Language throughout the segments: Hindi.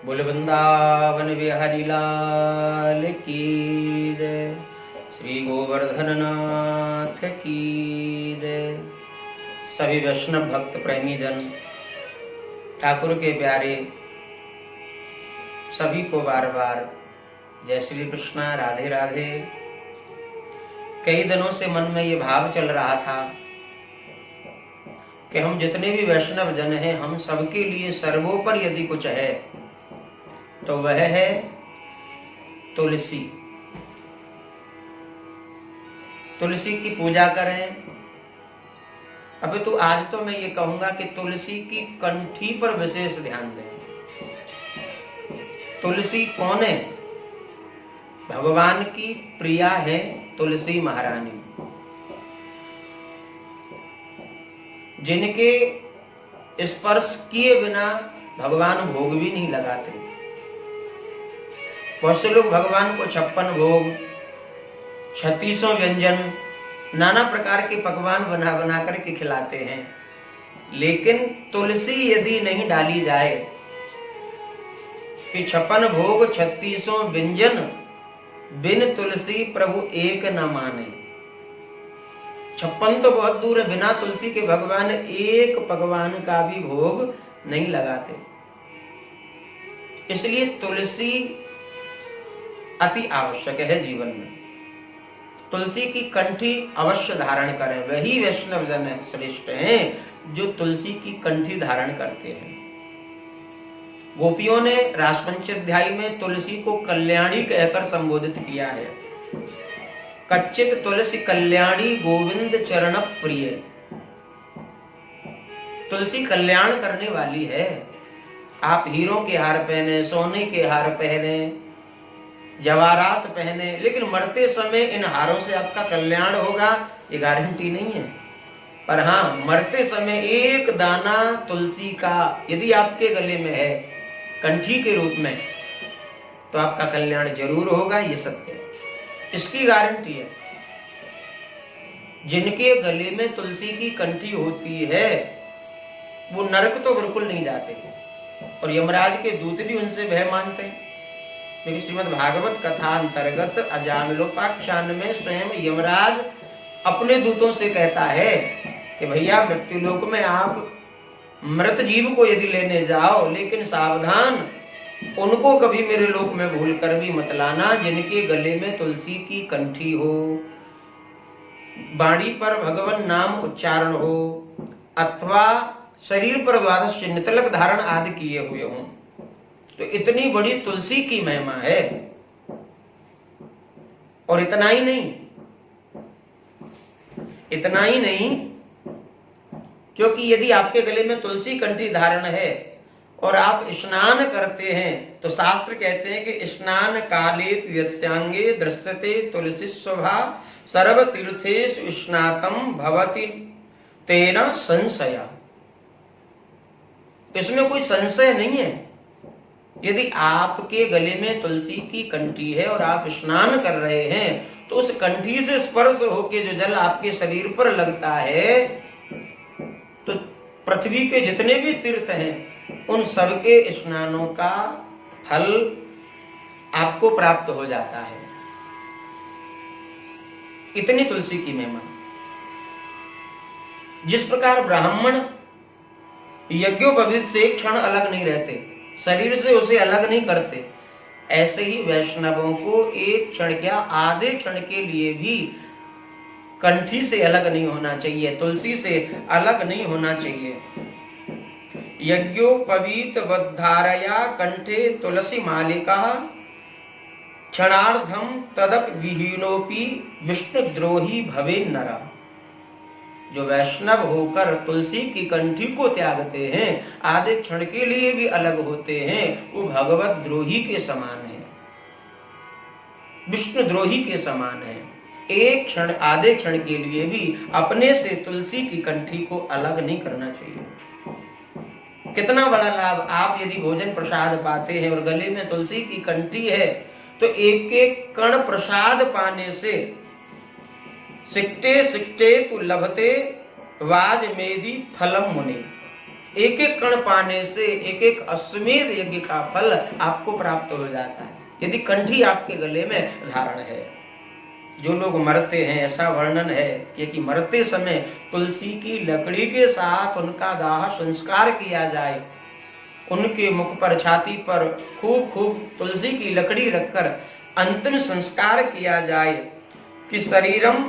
बोल वृंदावन बिहारी लाल की जय। श्री गोवर्धन नाथ की जय। सभी वैष्णव भक्त प्रेमी जन, ठाकुर के प्यारे सभी को बार बार जय श्री कृष्णा, राधे राधे। कई दिनों से मन में ये भाव चल रहा था कि हम जितने भी वैष्णव जन हैं, हम सबके लिए सर्वोपरि यदि कुछ है तो वह है तुलसी। तुलसी की पूजा करें। अभी तो आज तो मैं ये कहूंगा कि तुलसी की कंठी पर विशेष ध्यान दें। तुलसी कौन है? भगवान की प्रिया है तुलसी महारानी, जिनके स्पर्श किए बिना भगवान भोग भी नहीं लगाते। बहुत से लोग भगवान को 56 भोग, 36 व्यंजन, नाना प्रकार के पकवान बना बना करके खिलाते हैं, लेकिन तुलसी यदि नहीं डाली जाए कि 56 भोग 36 व्यंजन बिन तुलसी प्रभु एक न माने। 56 तो बहुत दूर है, बिना तुलसी के भगवान एक पकवान का भी भोग नहीं लगाते। इसलिए तुलसी अति आवश्यक है जीवन में। तुलसी की कंठी अवश्य धारण करें। वही वैष्णव जन श्रेष्ठ हैं जो तुलसी की कंठी धारण करते हैं। गोपियों ने रासपंचाध्यायी में तुलसी को कल्याणी कहकर संबोधित किया है। कच्चित तुलसी कल्याणी गोविंद चरण प्रिय। तुलसी कल्याण करने वाली है। आप हीरों के हार पहने, सोने के हार पहने, जवाहरात पहने, लेकिन मरते समय इन हारों से आपका कल्याण होगा ये गारंटी नहीं है। पर हाँ, मरते समय एक दाना तुलसी का यदि आपके गले में है कंठी के रूप में, तो आपका कल्याण जरूर होगा, ये सत्य है, इसकी गारंटी है। जिनके गले में तुलसी की कंठी होती है वो नरक तो बिल्कुल नहीं जाते, और यमराज के दूत भी उनसे भय मानते हैं। क्योंकि श्रीमद् भागवत कथा अंतर्गत अजामिलोपाख्यान में स्वयं यमराज अपने दूतों से कहता है कि भैया मृत्युलोक में आप मृत जीव को यदि लेने जाओ, लेकिन सावधान, उनको कभी मेरे लोक में भूल कर भी मत लाना जिनके गले में तुलसी की कंठी हो, बाणी पर भगवान नाम उच्चारण हो, अथवा शरीर पर द्वादश चिन्ह तिलक धारण आदि किए हुए हों। तो इतनी बड़ी तुलसी की महिमा है। और इतना ही नहीं, इतना ही नहीं, क्योंकि यदि आपके गले में तुलसी कंठी धारण है और आप स्नान करते हैं तो शास्त्र कहते हैं कि स्नान काले तीर्थांगे दृश्यते तुलसी शोभा सर्व तीर्थेषु स्नातम भवति तेना संशया। इसमें कोई संशय नहीं है। यदि आपके गले में तुलसी की कंठी है और आप स्नान कर रहे हैं तो उस कंठी से स्पर्श होकर जो जल आपके शरीर पर लगता है, तो पृथ्वी के जितने भी तीर्थ हैं उन सबके स्नानों का फल आपको प्राप्त हो जाता है। इतनी तुलसी की महिमा। जिस प्रकार ब्राह्मण यज्ञोपवीत से एक क्षण अलग नहीं रहते, शरीर से उसे अलग नहीं करते, ऐसे ही वैष्णवों को एक क्षण क्या आधे क्षण के लिए भी कंठी से अलग नहीं होना चाहिए, तुलसी से अलग नहीं होना चाहिए। यज्ञोपवीत वद्धारया कंठे तुलसी मालिका क्षणार्धम तदप विहीनोपि विष्णुद्रोही भवे नरा। जो वैष्णव होकर तुलसी की कंठी को त्यागते हैं, आधे क्षण के लिए भी अलग होते हैं, वो भगवत द्रोही के समान है, विष्णु द्रोही के समान है। एक क्षण, आधे क्षण के लिए भी अपने से तुलसी की कंठी को अलग नहीं करना चाहिए। कितना बड़ा लाभ! आप यदि भोजन प्रसाद पाते हैं और गले में तुलसी की कंठी है तो एक एक कण प्रसाद पाने से सिकटे सिकटे तु लभते वाज मेदी फलम मुनि। एक एक कण पाने से एक एक अश्वमेध यज्ञ का फल आपको प्राप्त हो जाता है, यदि कंठी आपके गले में धारण है। जो लोग मरते हैं, ऐसा वर्णन है कि मरते समय तुलसी की लकड़ी के साथ उनका दाह संस्कार किया जाए, उनके मुख पर, छाती पर खूब खूब तुलसी की लकड़ी रखकर अंतिम संस्कार किया जाए कि शरीरम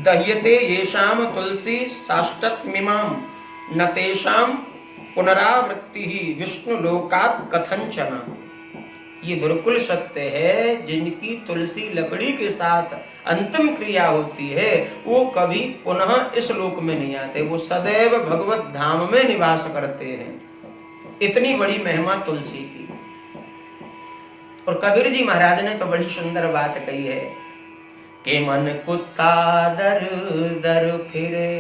दह्यते येषाम तुलसी साष्टतमिमाम न तेषाम पुनरावृत्ति ही विष्णु लोकात् कथंचन। ये बिल्कुल सत्य है, जिनकी तुलसी लकड़ी के साथ अंतिम क्रिया होती है वो कभी पुनः इस लोक में नहीं आते, वो सदैव भगवत धाम में निवास करते हैं। इतनी बड़ी महिमा तुलसी की। और कबीर जी महाराज ने तो बड़ी सुंदर बात कही है कि मन कुत्ता दर दर फिरे,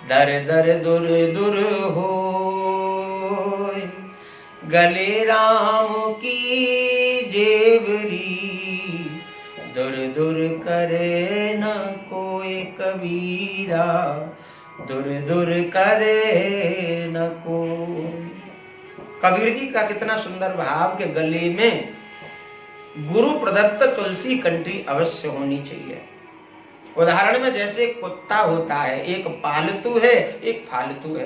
दर दर दुर दुर हो, गले राम की जेवरी, दुर दुर करे न कोई कबीरा, दुर दुर करे न कोई। कबीर जी का कितना सुंदर भाव के गले में गुरु प्रदत्त तुलसी कंठी अवश्य होनी चाहिए। उदाहरण में जैसे कुत्ता होता है, एक पालतू है एक फालतू है,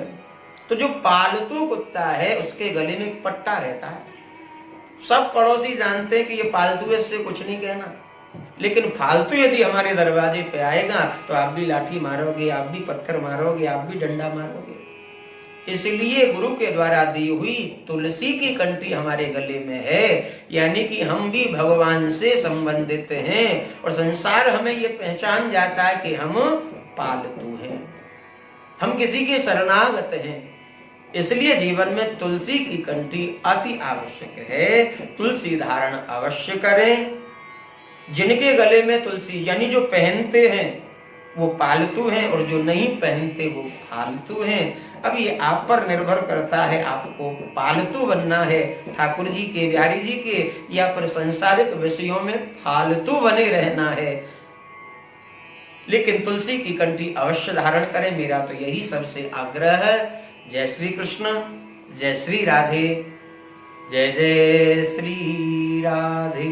तो जो पालतू कुत्ता है उसके गले में एक पट्टा रहता है। सब पड़ोसी जानते हैं कि ये पालतू है, इससे कुछ नहीं कहना, लेकिन फालतू यदि हमारे दरवाजे पे आएगा तो आप भी लाठी मारोगे, आप भी पत्थर मारोगे, आप भी डंडा मारोगे। इसलिए गुरु के द्वारा दी हुई तुलसी की कंठी हमारे गले में है, यानी कि हम भी भगवान से संबंधित हैं और संसार हमें ये पहचान जाता है कि हम पालतू हैं, हम किसी के शरणागत हैं। इसलिए जीवन में तुलसी की कंठी अति आवश्यक है। तुलसी धारण अवश्य करें। जिनके गले में तुलसी, यानी जो पहनते हैं वो पालतू हैं और जो नहीं पहनते वो फालतू हैं। अब ये आप पर निर्भर करता है, आपको पालतू बनना है ठाकुर जी के, बिहारी जी के, या फिर संसारिक विषयों में फालतू बने रहना है। लेकिन तुलसी की कंठी अवश्य धारण करें, मेरा तो यही सबसे आग्रह है। जय श्री कृष्ण, जय श्री राधे, जय जय श्री राधे।